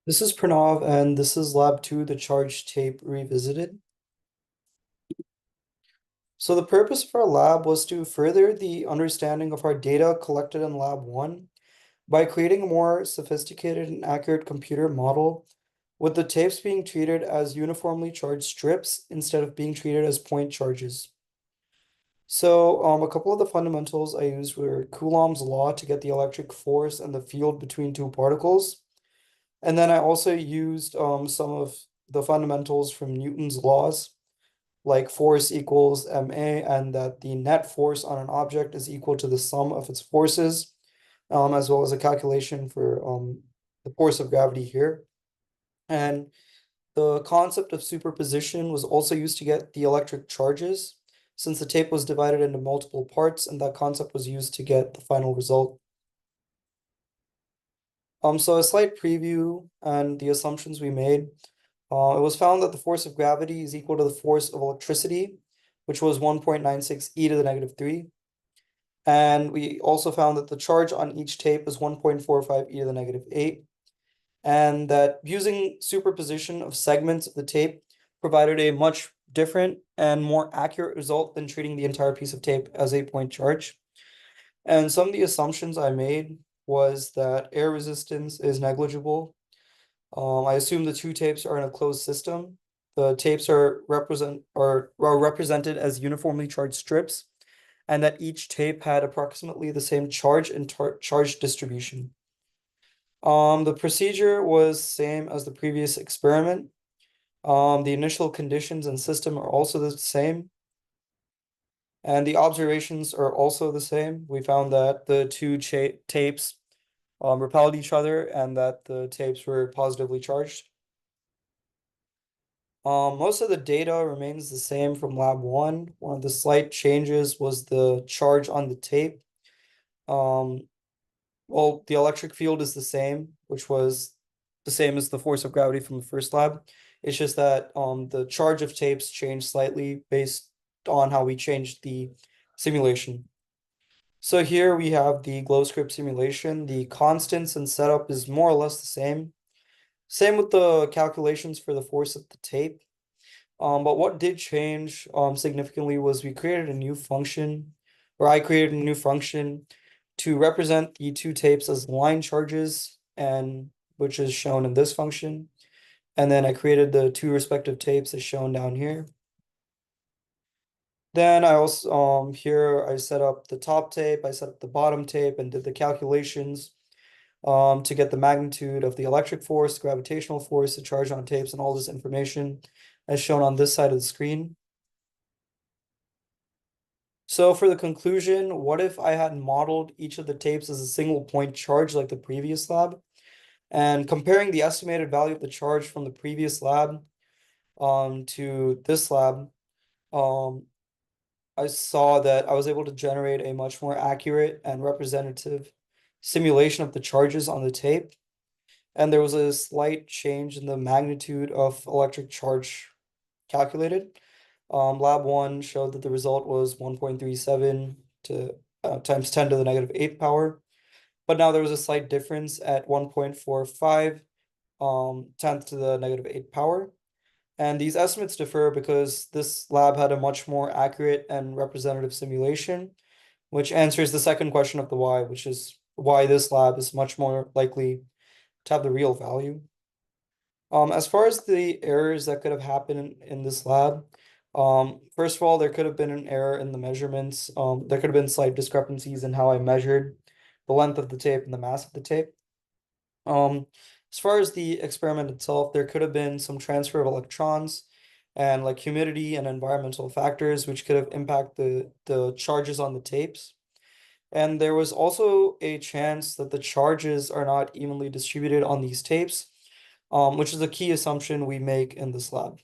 This is Pranav, and this is Lab 2, the charge tape revisited. So the purpose of our lab was to further the understanding of our data collected in Lab 1 by creating a more sophisticated and accurate computer model, with the tapes being treated as uniformly charged strips instead of being treated as point charges. So a couple of the fundamentals I used were Coulomb's law to get the electric force and the field between two particles. And then I also used some of the fundamentals from Newton's laws, like force equals ma, and that the net force on an object is equal to the sum of its forces, as well as a calculation for the force of gravity here. And the concept of superposition was also used to get the electric charges, since the tape was divided into multiple parts, and that concept was used to get the final result. So a slight preview and the assumptions we made. It was found that the force of gravity is equal to the force of electricity, which was 1.96 e to the negative 3. And we also found that the charge on each tape is 1.45 e to the negative 8. And that using superposition of segments of the tape provided a much different and more accurate result than treating the entire piece of tape as a point charge. And some of the assumptions I made was that air resistance is negligible. I assume the two tapes are in a closed system. The tapes are represented as uniformly charged strips, and that each tape had approximately the same charge and charge distribution. The procedure was same as the previous experiment. The initial conditions and system are also the same. And the observations are also the same. We found that the two tapes repelled each other and that the tapes were positively charged. Most of the data remains the same from lab 1. One of the slight changes was the charge on the tape. Well, the electric field is the same, which was the same as the force of gravity from the first lab. It's just that the charge of tapes changed slightly based on how we changed the simulation. So here we have the GlowScript simulation. The constants and setup is more or less the same. Same with the calculations for the force of the tape. But what did change significantly was we created a new function, or I created a new function to represent the two tapes as line charges, and which is shown in this function. And then I created the two respective tapes as shown down here. Then I also here I set up the top tape, I set up the bottom tape, and did the calculations to get the magnitude of the electric force, gravitational force, the charge on tapes, and all this information as shown on this side of the screen. So for the conclusion, what if I had modeled each of the tapes as a single point charge like the previous lab? And comparing the estimated value of the charge from the previous lab to this lab, I saw that I was able to generate a much more accurate and representative simulation of the charges on the tape. And there was a slight change in the magnitude of electric charge calculated. Lab 1 showed that the result was 1.37 to times 10 to the negative 8 power. But now there was a slight difference at 1.45 tenth to the negative 8 power. And these estimates differ because this lab had a much more accurate and representative simulation, which answers the second question of the why, which is why this lab is much more likely to have the real value. As far as the errors that could have happened in this lab, first of all, there could have been an error in the measurements. There could have been slight discrepancies in how I measured the length of the tape and the mass of the tape. As far as the experiment itself, there could have been some transfer of electrons and like humidity and environmental factors, which could have impacted the charges on the tapes. And there was also a chance that the charges are not evenly distributed on these tapes, which is a key assumption we make in this lab.